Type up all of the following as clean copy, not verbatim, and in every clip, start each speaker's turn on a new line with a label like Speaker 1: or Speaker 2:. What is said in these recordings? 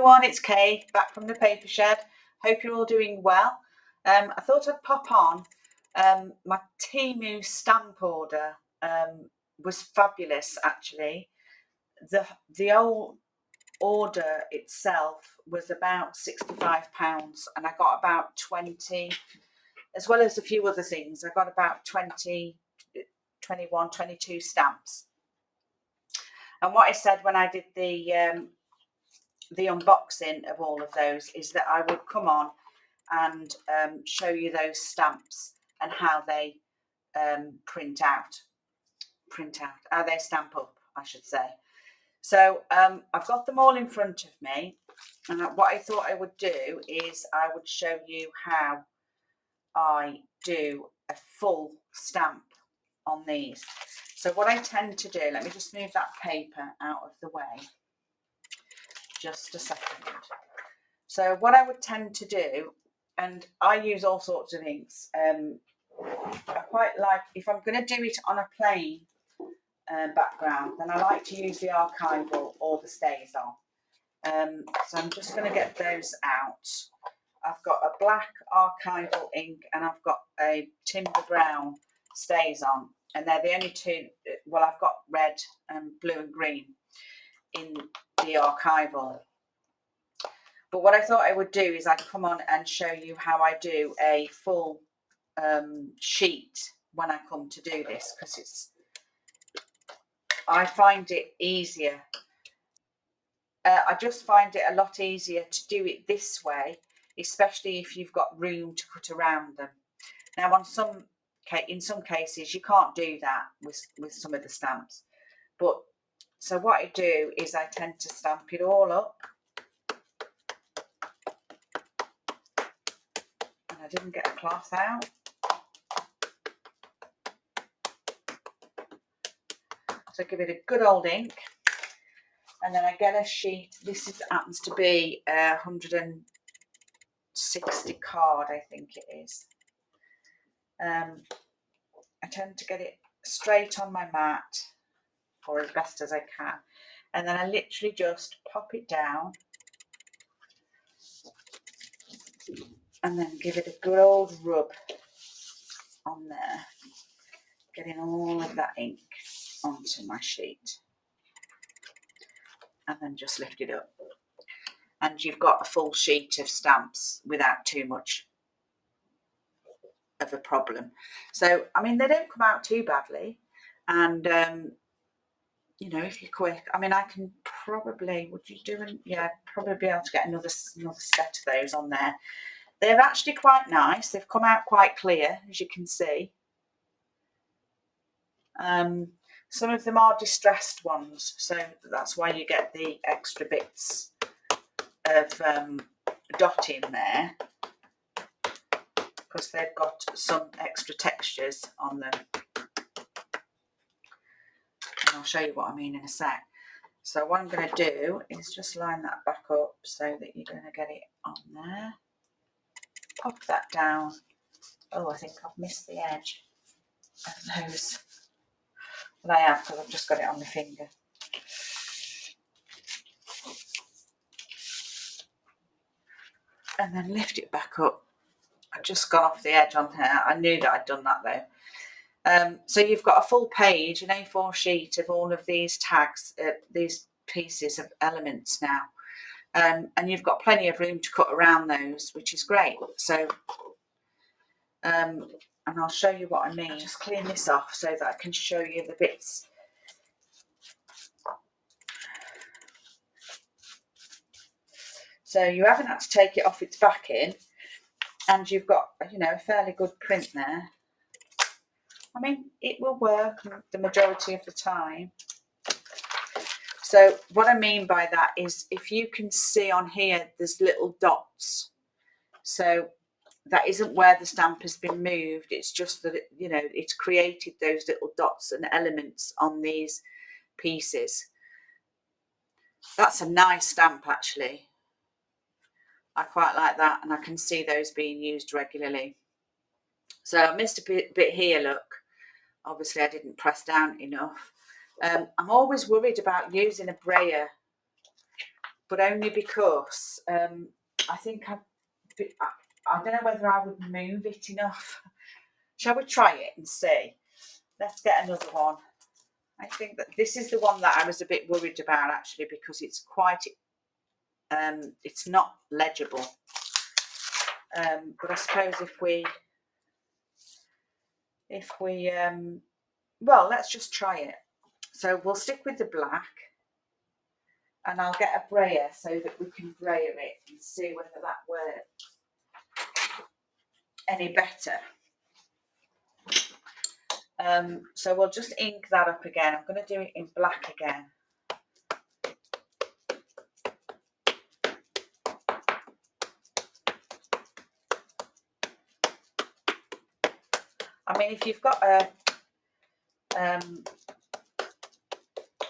Speaker 1: everyone, it's Kay back from the paper shed. Hope you're all doing well. I thought I'd pop on. My Temu stamp order was fabulous actually. The old order itself was about £65 and I got about 20, as well as a few other things. I got about 20, 21, 22 stamps. And what I said when I did the unboxing of all of those is that I would come on and show you those stamps and how they print out, how they stamp up, I should say. So I've got them all in front of me, and what I thought I would do is I would show you how I do a full stamp on these. So what I tend to do, let me just move that paper out of the way. Just a second. So what I would tend to do, and I use all sorts of inks. I quite like, if I'm going to do it on a plain background, then I like to use the archival or the stays on. So I'm just going to get those out. I've got a black archival ink and I've got a timber brown stays on, and they're the only two. Well, I've got red and blue and green in the archival. But what I thought I would do is I'd come on and show you how I do a full sheet when I come to do this, because I find it easier. I just find it a lot easier to do it this way, especially if you've got room to cut around them. Now, in some cases, you can't do that with some of the stamps. But so what I do is I tend to stamp it all up. And I didn't get a cloth out. So give it a good old ink. And then I get a sheet. This happens to be a 160 card, I think it is. I tend to get it straight on my mat, or as best as I can. And then I literally just pop it down and then give it a good old rub on there, getting all of that ink onto my sheet. And then just lift it up. And you've got a full sheet of stamps without too much of a problem. So, I mean, they don't come out too badly. And, you know, if you're quick, I mean, I can probably, probably be able to get another set of those on there. They're actually quite nice. They've come out quite clear, as you can see. Some of them are distressed ones, so that's why you get the extra bits of dot in there, because they've got some extra textures on them. And I'll show you what I mean in a sec. So what I'm going to do is just line that back up so that you're going to get it on there. Pop that down. Oh, I think I've missed the edge of those. Well, I have, because I've just got it on my finger. And then lift it back up. I've just got off the edge on here. I knew that I'd done that though. So you've got a full page, an A4 sheet of all of these tags, these pieces of elements now. And you've got plenty of room to cut around those, which is great. So, and I'll show you what I mean. I'll just clean this off so that I can show you the bits. So you haven't had to take it off its backing, and you've got, you know, a fairly good print there. I mean, it will work the majority of the time. So what I mean by that is, if you can see on here, there's little dots. So that isn't where the stamp has been moved. It's just that, you know, it's created those little dots and elements on these pieces. That's a nice stamp, actually. I quite like that, and I can see those being used regularly. So I missed a bit here, look. Obviously, I didn't press down enough. I'm always worried about using a brayer, but only because I think I don't know whether I would move it enough. Shall we try it and see? Let's get another one. I think that this is the one that I was a bit worried about actually, because it's quite, it's not legible. But I suppose if we, well, let's just try it. So we'll stick with the black, and I'll get a brayer so that we can brayer it and see whether that works any better. So we'll just ink that up again. I'm going to do it in black again. I mean, if you've got a,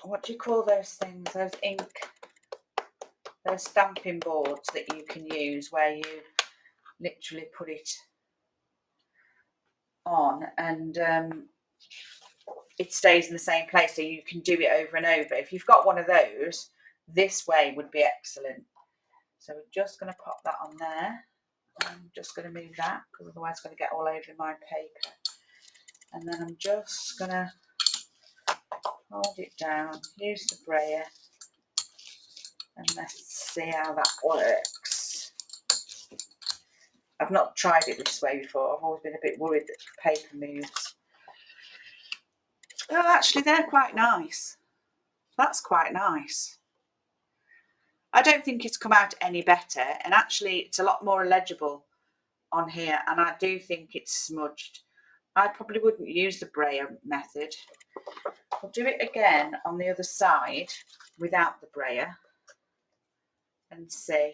Speaker 1: what do you call those things? Those those stamping boards that you can use where you literally put it on and it stays in the same place, so you can do it over and over. If you've got one of those, this way would be excellent. So we're just going to pop that on there. I'm just going to move that because otherwise it's going to get all over my paper. And then I'm just going to hold it down, use the brayer, and let's see how that works. I've not tried it this way before. I've always been a bit worried that the paper moves. Oh, actually, they're quite nice. That's quite nice. I don't think it's come out any better, and actually it's a lot more legible on here, and I do think it's smudged. I probably wouldn't use the brayer method. I'll do it again on the other side without the brayer and see.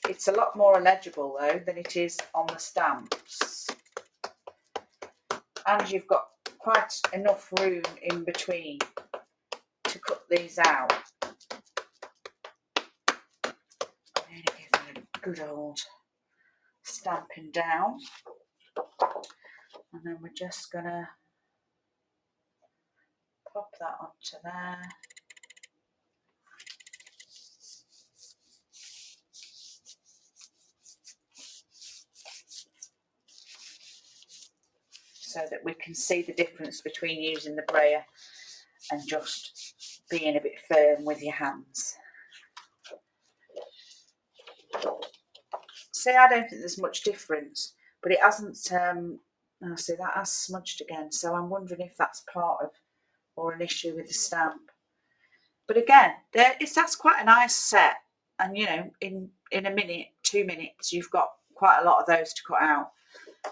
Speaker 1: It's a lot more legible though than it is on the stamps, and you've got quite enough room in between to cut these out. I'm going to give them a good old stamping down, and then we're just going to pop that onto there. So that we can see the difference between using the brayer and just being a bit firm with your hands. See, I don't think there's much difference, but it hasn't, oh, see that has smudged again, so I'm wondering if that's part of, or an issue with the stamp. But again, that's quite a nice set, and you know, in a minute, 2 minutes, you've got quite a lot of those to cut out.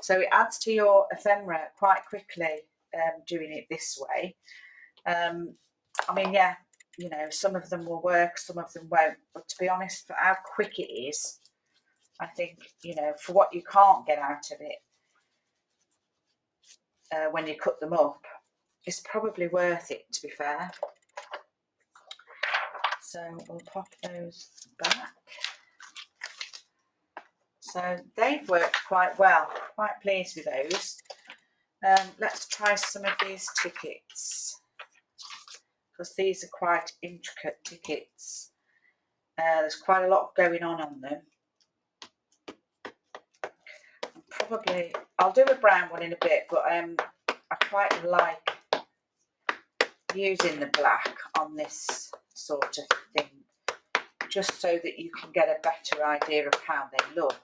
Speaker 1: So it adds to your ephemera quite quickly, doing it this way. I mean, yeah, you know, some of them will work, some of them won't. But to be honest, for how quick it is, I think, you know, for what you can't get out of it when you cut them up, it's probably worth it, to be fair. So we'll pop those back. So they've worked quite well, quite pleased with those. Let's try some of these tickets, because these are quite intricate tickets. There's quite a lot going on them. Probably, I'll do a brown one in a bit, but I quite like using the black on this sort of thing, just so that you can get a better idea of how they look.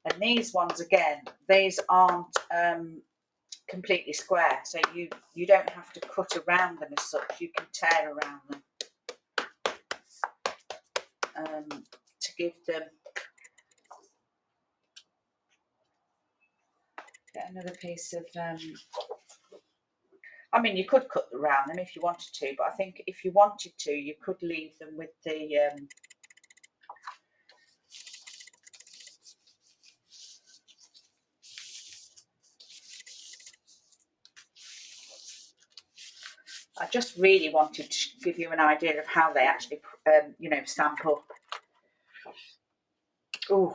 Speaker 1: And these ones, again, these aren't completely square, so you don't have to cut around them as such. You can tear around them to give them. Get another piece of. I mean, you could cut around them if you wanted to, but I think if you wanted to, you could leave them with the. I just really wanted to give you an idea of how they actually, you know, stamp up. Oh,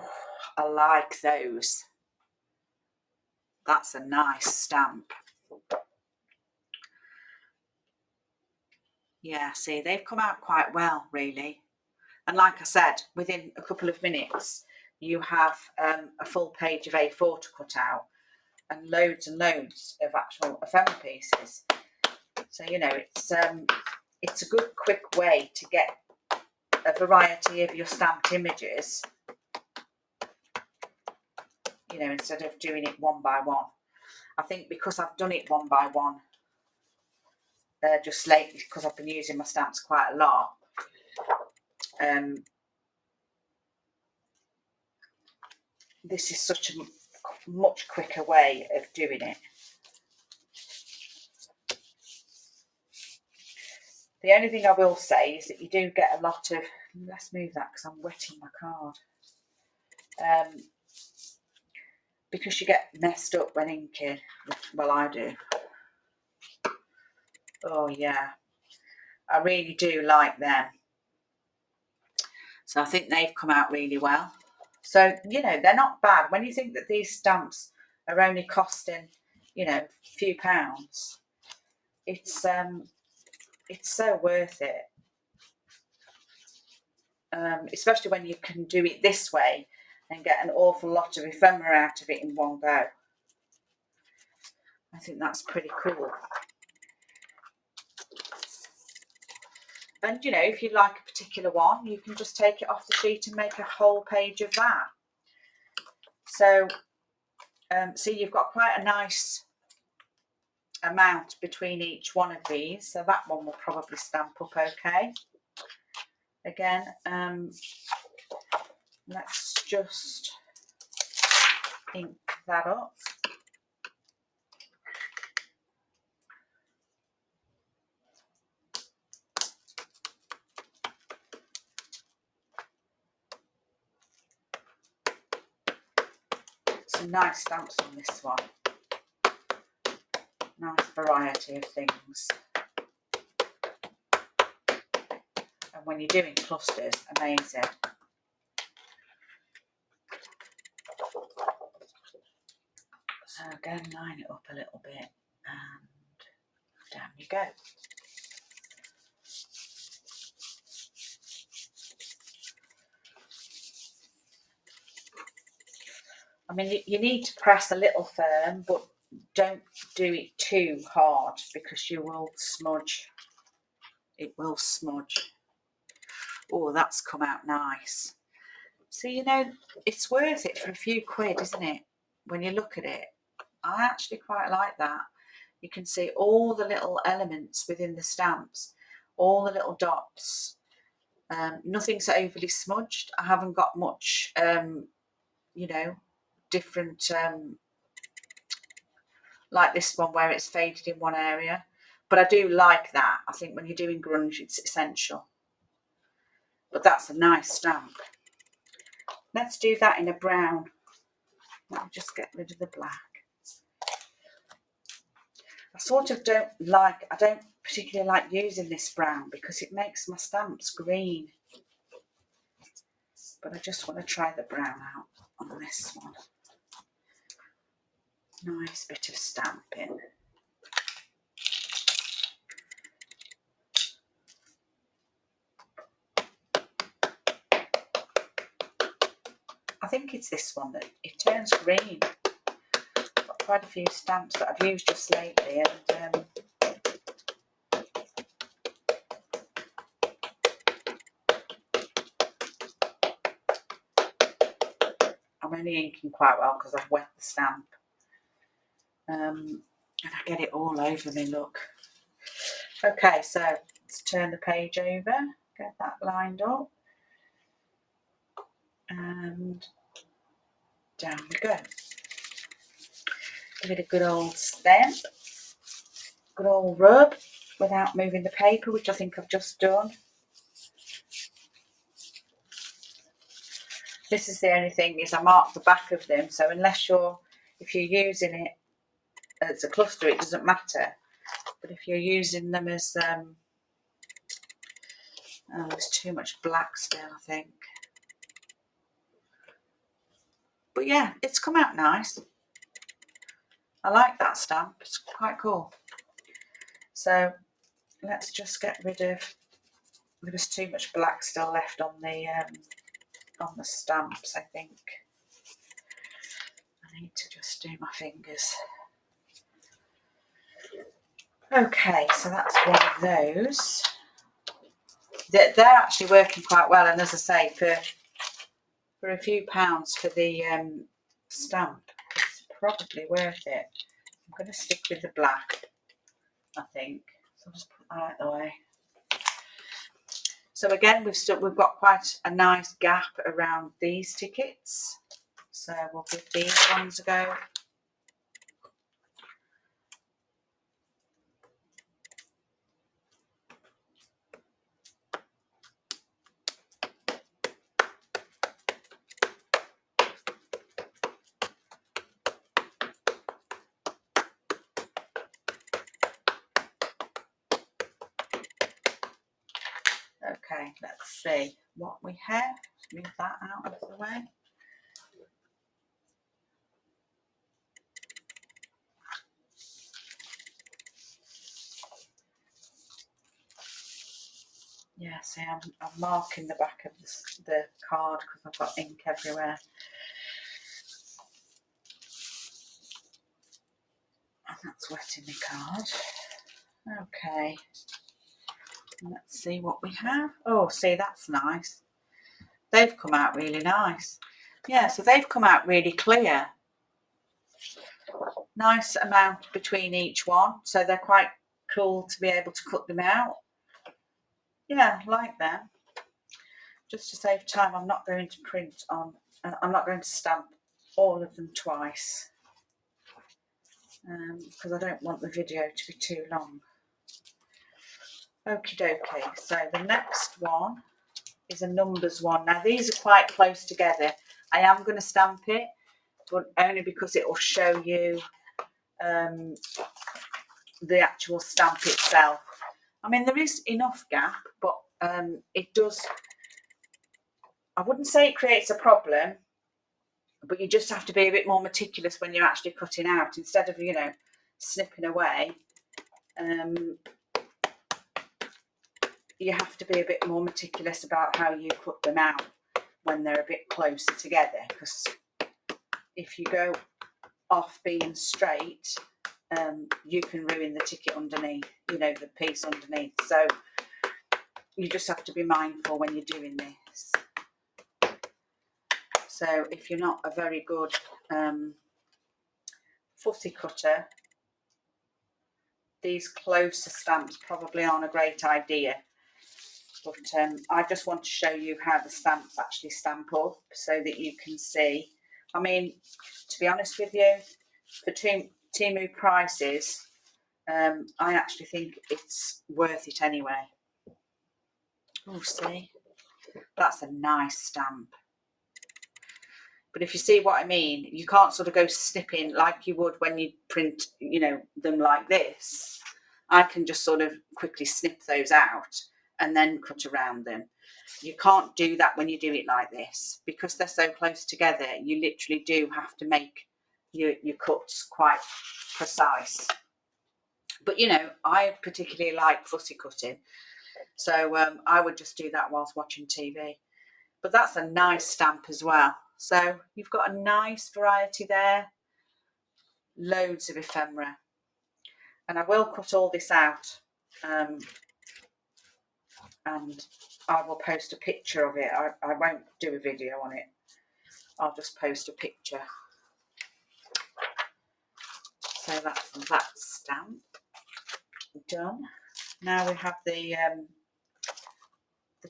Speaker 1: I like those. That's a nice stamp. Yeah, see, they've come out quite well, really. And like I said, within a couple of minutes, you have a full page of A4 to cut out and loads of actual ephemera pieces. So, you know, it's a good, quick way to get a variety of your stamped images, you know, instead of doing it one by one. I think because I've done it one by one just lately, because I've been using my stamps quite a lot, this is such a much quicker way of doing it. The only thing I will say is that you do get a lot of, let's move that because I'm wetting my card, because you get messed up when inking. Well, I do. Oh yeah, I really do like them. So I think they've come out really well. So, you know, they're not bad. When you think that these stamps are only costing, you know, a few pounds, it's so worth it. Especially when you can do it this way and get an awful lot of ephemera out of it in one go. I think that's pretty cool. And, you know, if you like a particular one, you can just take it off the sheet and make a whole page of that. So, see, you've got quite a nice amount between each one of these. So that one will probably stamp up okay. Again, let's just ink that up. Some nice stamps on this one. Nice variety of things. And when you're doing clusters, amazing. So again, line it up a little bit and down you go. I mean, you need to press a little firm, but don't do it too hard because you will smudge. It will smudge. Oh, that's come out nice. So, you know, it's worth it for a few quid, isn't it? When you look at it, I actually quite like that. You can see all the little elements within the stamps, all the little dots. Nothing's overly smudged. I haven't got much, you know, different, like this one where it's faded in one area. But I do like that. I think when you're doing grunge, it's essential. But that's a nice stamp. Let's do that in a brown. Let me just get rid of the black. I sort of don't particularly like using this brown because it makes my stamps green. But I just want to try the brown out on this one. Nice bit of stamping. I think it's this one that it turns green. I've got quite a few stamps that I've used just lately, and I'm only inking quite well because I've wet the stamp. And I get it all over me, look. Okay, so let's turn the page over, get that lined up, and down we go. Give it a good old stamp, good old rub without moving the paper, which I think I've just done. This is the only thing is I marked the back of them, so if you're using it as a cluster, it doesn't matter. But if you're using them as, oh, there's too much black still, I think. But yeah, it's come out nice. I like that stamp, it's quite cool. So let's just get rid of, there was too much black still left on the stamps, I think. I need to just do my fingers. Okay, so that's one of those. They're actually working quite well, and as I say, for a few pounds for the stamp, it's probably worth it. I'm going to stick with the black, I think. So I'll just put that out of the way. So again, we've got quite a nice gap around these tickets. So we'll give these ones a go. Okay, let's see what we have. Move that out of the way. Yeah, see, I'm marking the back of the card because I've got ink everywhere. And that's wetting the card. Okay. Let's see what we have. Oh, see, that's nice. They've come out really nice. Yeah, so they've come out really clear. Nice amount between each one, so they're quite cool to be able to cut them out. Yeah, I like them. Just to save time, I'm not going to print on, I'm not going to stamp all of them twice because I don't want the video to be too long. Okie dokie, so the next one is a numbers one. Now these are quite close together. I am going to stamp it, but only because it will show you the actual stamp itself. I mean, there is enough gap, but it does, I wouldn't say it creates a problem, but you just have to be a bit more meticulous when you're actually cutting out, instead of, you know, snipping away. You have to be a bit more meticulous about how you cut them out when they're a bit closer together, because if you go off being straight, you can ruin the ticket underneath, you know, the piece underneath. So you just have to be mindful when you're doing this. So if you're not a very good fussy cutter, these closer stamps probably aren't a great idea. But I just want to show you how the stamps actually stamp up so that you can see. I mean, to be honest with you, for Temu prices, I actually think it's worth it anyway. Oh, see, that's a nice stamp. But if you see what I mean, you can't sort of go snipping like you would when you print, you know, them like this. I can just sort of quickly snip those out and then cut around them. You can't do that when you do it like this, because they're so close together. You literally do have to make your cuts quite precise. But, you know, I particularly like fussy cutting, so I would just do that whilst watching TV. But that's a nice stamp as well. So you've got a nice variety there, loads of ephemera. And I will cut all this out and I will post a picture of it. I won't do a video on it. I'll just post a picture. So that's that stamp done. Now we have the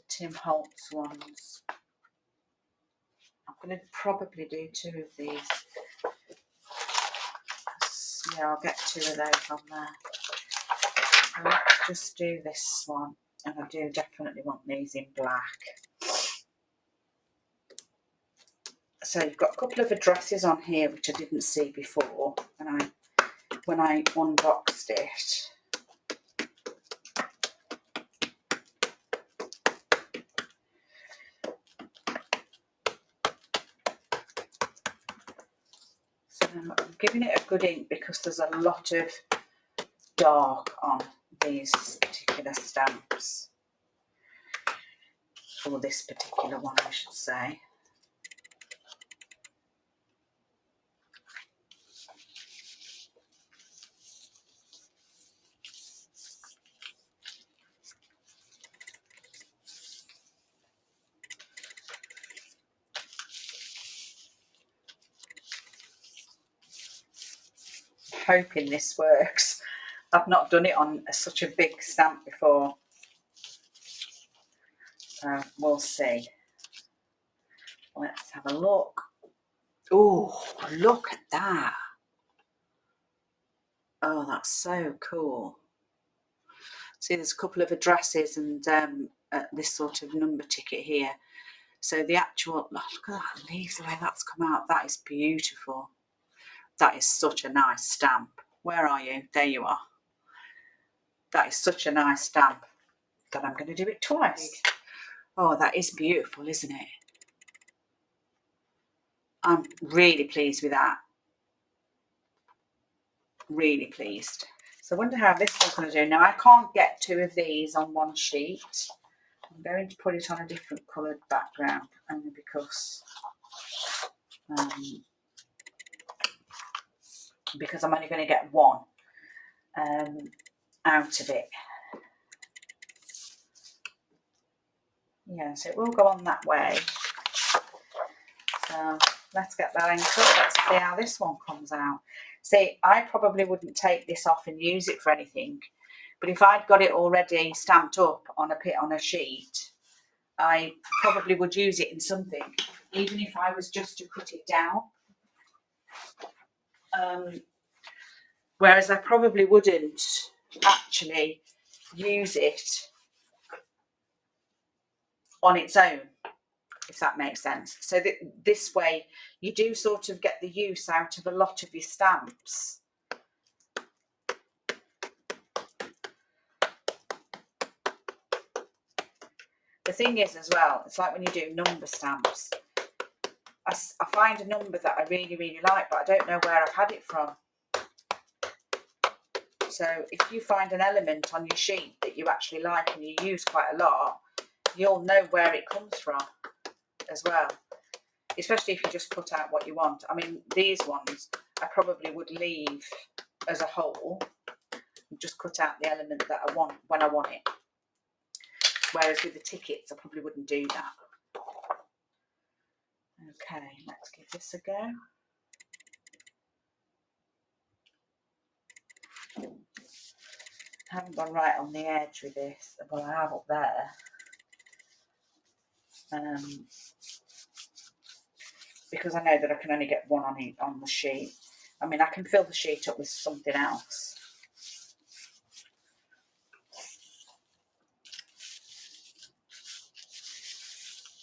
Speaker 1: Tim Holtz ones. I'm going to probably do 2 of these. Yeah, I'll get 2 of those on there. So let's just do this one. And I do definitely want these in black. So you've got a couple of addresses on here which I didn't see before when I unboxed it. So I'm giving it a good ink because there's a lot of dark on these particular stamps, or this particular one I should say. Hoping this works. I've not done it on such a big stamp before. We'll see. Let's have a look. Oh, look at that. Oh, that's so cool. See, there's a couple of addresses and this sort of number ticket here. So the actual, look at that leaf, the way that's come out. That is beautiful. That is such a nice stamp. Where are you? There you are. That is such a nice stamp that I'm going to do it twice. Oh, that is beautiful, isn't it? I'm really pleased with that. Really pleased. So I wonder how this one's going to do. Now, I can't get 2 of these on one sheet. I'm going to put it on a different coloured background, only because I'm only going to get one out of it. Yeah, so it will go on that way. So let's get that ink up. Let's see how this one comes out. See, I probably wouldn't take this off and use it for anything, but if I'd got it already stamped up on a sheet, I probably would use it in something, even if I was just to cut it down. Whereas I probably wouldn't actually use it on its own, if that makes sense. So that this way you do sort of get the use out of a lot of your stamps. The thing is as well, it's like when you do number stamps. I find a number that I really, really like, but I don't know where I've had it from. So if you find an element on your sheet that you actually like and you use quite a lot, you'll know where it comes from as well. Especially if you just cut out what you want. I mean, these ones I probably would leave as a whole and just cut out the element that I want when I want it. Whereas with the tickets, I probably wouldn't do that. Okay, let's give this a go. I haven't gone right on the edge with this. Well, I have up there. Because I know that I can only get one on the sheet. I mean, I can fill the sheet up with something else.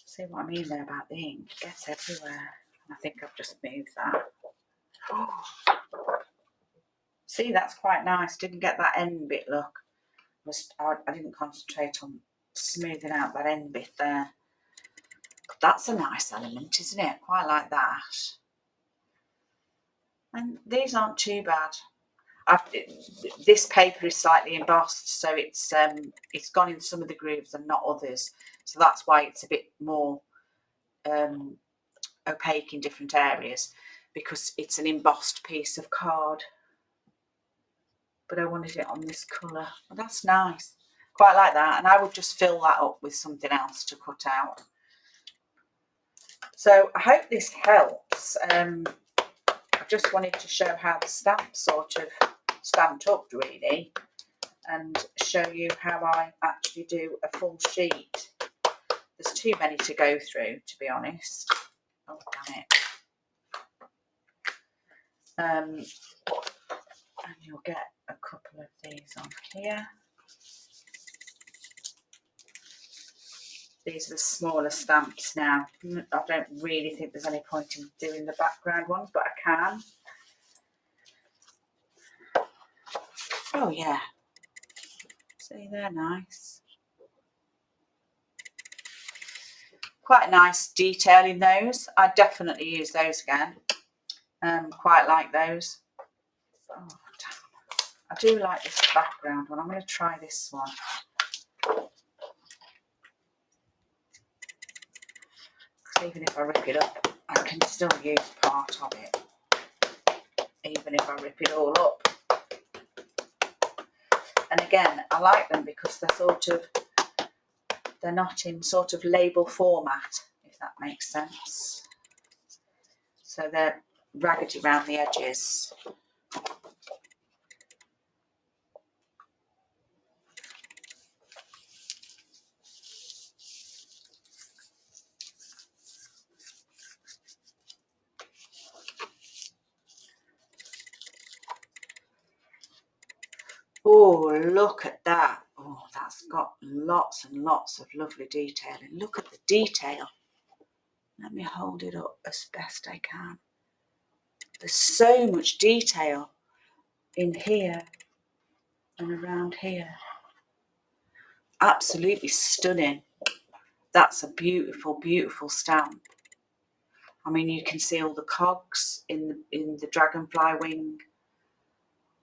Speaker 1: See what I mean there about the ink? It gets everywhere. I think I've just moved that. Oh. See, that's quite nice. Didn't get that end bit, look. I didn't concentrate on smoothing out that end bit there. But that's a nice element, isn't it? Quite like that. And these aren't too bad. This paper is slightly embossed, so it's gone in some of the grooves and not others. So that's why it's a bit more opaque in different areas, because it's an embossed piece of card. But I wanted it on this colour. Well, that's nice. Quite like that. And I would just fill that up with something else to cut out. So I hope this helps. I just wanted to show how the stamps sort of stamped up really, and show you how I actually do a full sheet. There's too many to go through, to be honest. Oh, damn it. And you'll get a couple of these on here. These are the smaller stamps now. I don't really think there's any point in doing the background ones, but I can. Oh yeah. See, they're nice. Quite nice detail in those. I definitely use those again. Quite like those. Oh, damn. I do like this background one. I'm going to try this one. Because even if I rip it up, I can still use part of it. Even if I rip it all up. And again, I like them because they're not in sort of label format, if that makes sense. So they're raggedy around the edges. Oh, look at that. Oh, that's got lots and lots of lovely detailing. Look at the detail. Let me hold it up as best I can. There's so much detail in here and around here. Absolutely stunning. That's a beautiful, beautiful stamp. I mean, you can see all the cogs in the dragonfly wing.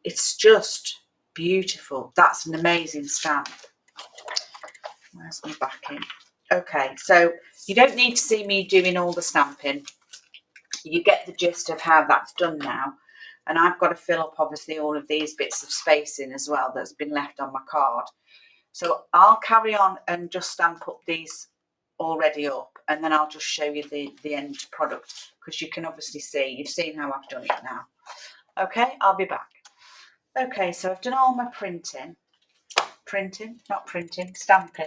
Speaker 1: It's just beautiful. That's an amazing stamp. Where's my backing? Okay, so you don't need to see me doing all the stamping. You get the gist of how that's done now. And I've got to fill up, obviously, all of these bits of spacing as well that's been left on my card. So I'll carry on and just stamp up these already up, and then I'll just show you the end product, because you can obviously see, you've seen how I've done it now. Okay, I'll be back. Okay, so I've done all my stamping.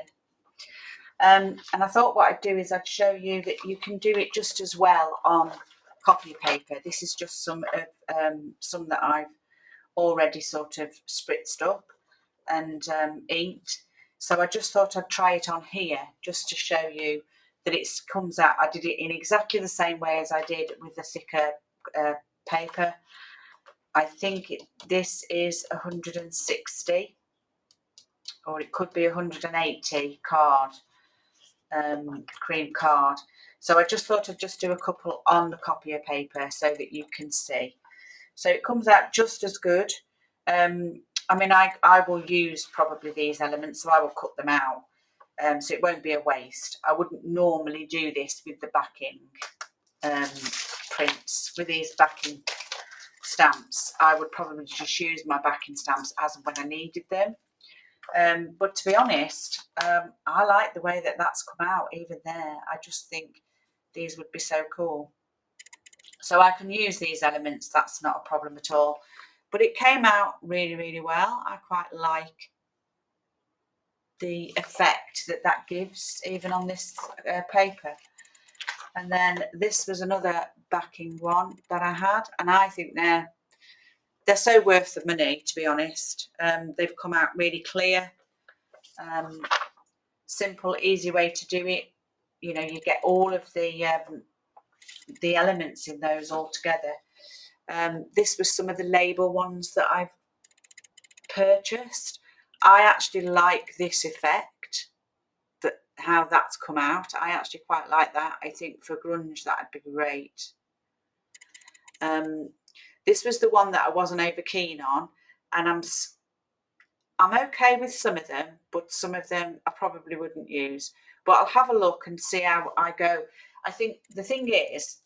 Speaker 1: And I thought what I'd do is I'd show you that you can do it just as well on copy paper. This is just some that I've already sort of spritzed up and inked. So I just thought I'd try it on here just to show you that it comes out. I did it in exactly the same way as I did with the thicker paper. I think this is 160, or it could be 180 card. Cream card. So I just thought I'd just do a couple on the copier paper so that you can see. So it comes out just as good. I mean, I will use probably these elements, so I will cut them out. So it won't be a waste. I wouldn't normally do this with the backing prints, with these backing stamps. I would probably just use my backing stamps as and when I needed them. But to be honest, I like the way that that's come out even there. I just think these would be so cool. So I can use these elements, that's not a problem at all. But it came out really, really well. I quite like the effect that that gives, even on this paper. And then this was another backing one that I had, and I think they're so worth the money, to be honest. They've come out really clear. Simple, easy way to do it. You know, you get all of the elements in those all together. This was some of the label ones that I've purchased. I actually like this effect, that how that's come out. I actually quite like that. I think for grunge that'd be great. This was the one that I wasn't over keen on, and I'm okay with some of them, but some of them I probably wouldn't use. But I'll have a look and see how I go. I think the thing is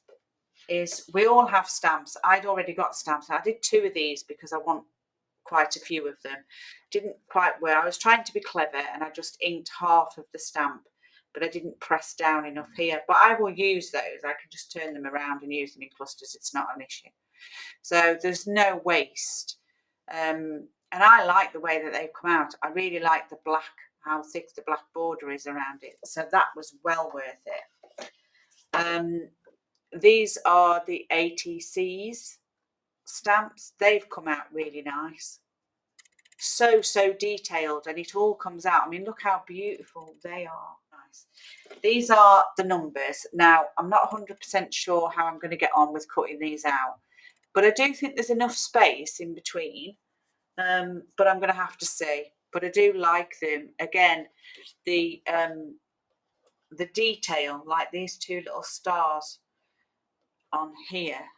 Speaker 1: we all have stamps. I'd already got stamps. I did 2 of these because I want quite a few of them. Didn't quite work. I was trying to be clever and I just inked half of the stamp, but I didn't press down enough here. But I will use those. I can just turn them around and use them in clusters. It's not an issue. So there's no waste. And I like the way that they've come out. I really like the black, how thick the black border is around it. So that was well worth it. These are the ATCs stamps. They've come out really nice. So detailed, and it all comes out. I mean, look how beautiful they are. Nice. These are the numbers. Now, I'm not 100% sure how I'm going to get on with cutting these out, but I do think there's enough space in between. But I'm going to have to see. But I do like them. Again, the detail, like these 2 little stars on here.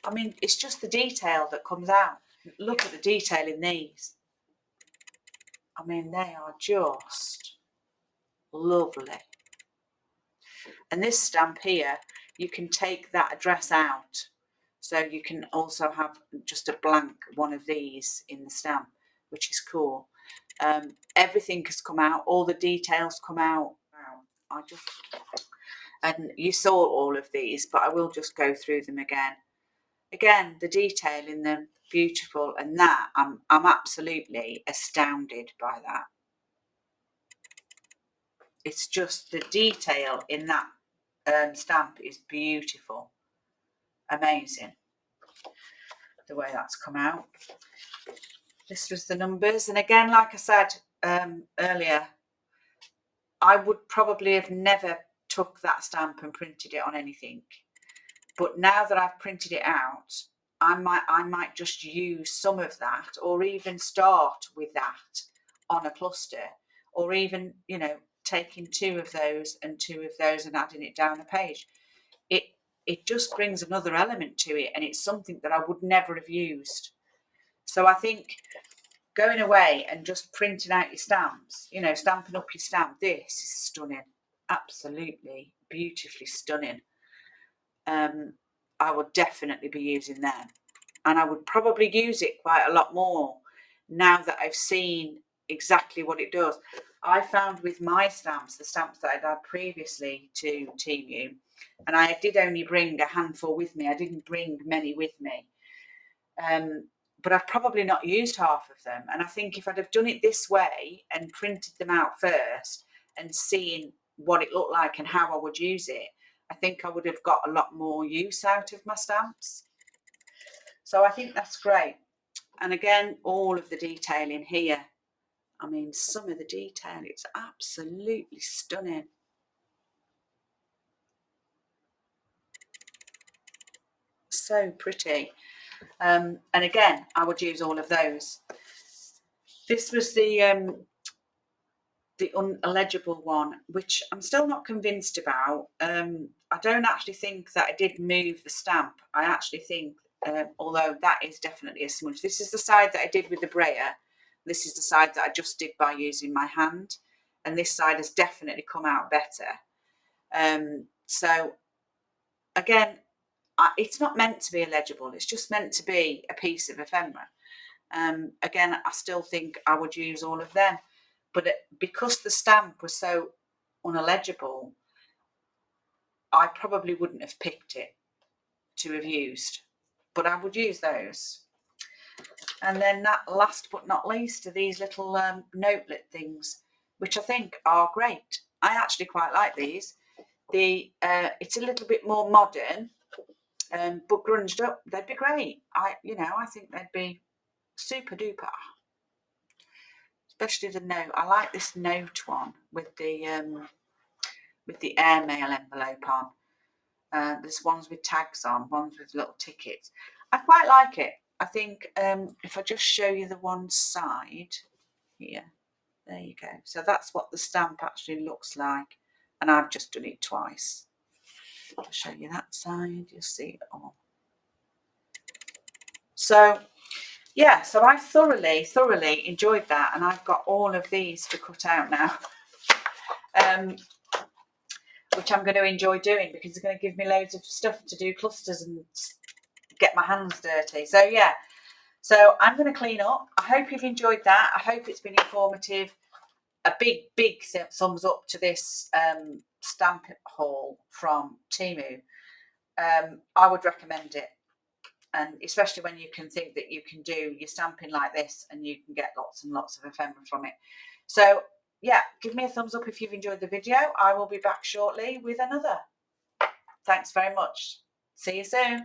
Speaker 1: I mean, it's just the detail that comes out. Look at the detail in these. I mean, they are just lovely. And this stamp here, you can take that address out. So you can also have just a blank one of these in the stamp, which is cool. Everything has come out, all the details come out. And you saw all of these, but I will just go through them again. Again, the detail in them, beautiful, and that I'm absolutely astounded by that. It's just the detail in that stamp is beautiful, amazing. The way that's come out. This was the numbers, and again, like I said earlier, I would probably have never took that stamp and printed it on anything, but now that I've printed it out, I might just use some of that, or even start with that on a cluster, or even, you know, taking 2 of those and 2 of those and adding it down a page. It just brings another element to it, and it's something that I would never have used. So I think going away and just printing out your stamps, you know, stamping up your stamp, this is stunning, absolutely beautifully stunning. I would definitely be using them, and I would probably use it quite a lot more now that I've seen exactly what it does. I found with my stamps, the stamps that I'd had previously to Temu, and I did only bring a handful with me, I didn't bring many with me, but I've probably not used half of them. And I think if I'd have done it this way and printed them out first and seen what it looked like and how I would use it, I think I would have got a lot more use out of my stamps. So I think that's great. And again, all of the detail in here. I mean, some of the detail, it's absolutely stunning. So pretty. And again, I would use all of those. This was the unlegible one, which I'm still not convinced about. I don't actually think that I did move the stamp. I actually think, although that is definitely a smudge. This is the side that I did with the brayer. This is the side that I just did by using my hand. And this side has definitely come out better. So again, it's not meant to be illegible. It's just meant to be a piece of ephemera. Again, I still think I would use all of them. But because the stamp was so unlegible, I probably wouldn't have picked it to have used. But I would use those. And then that last but not least are these little notelet things, which I think are great. I actually quite like these. It's a little bit more modern, but grunged up. They'd be great. I think they'd be super duper. Especially the note. I like this note one with the airmail envelope on. There's ones with tags on, ones with little tickets. I quite like it. I think if I just show you the one side here, there you go. So that's what the stamp actually looks like, and I've just done it twice. I'll show you that side. You'll see it all. So yeah, so I thoroughly enjoyed that, and I've got all of these to cut out now, which I'm going to enjoy doing because it's going to give me loads of stuff to do clusters and get my hands dirty. So yeah, so I'm going to clean up. I hope you've enjoyed that. I hope it's been informative. A big thumbs up to this stamp haul from Temu. I would recommend it. And especially when you can think that you can do your stamping like this and you can get lots and lots of ephemera from it. So yeah, give me a thumbs up if you've enjoyed the video. I will be back shortly with another. Thanks very much. See you soon.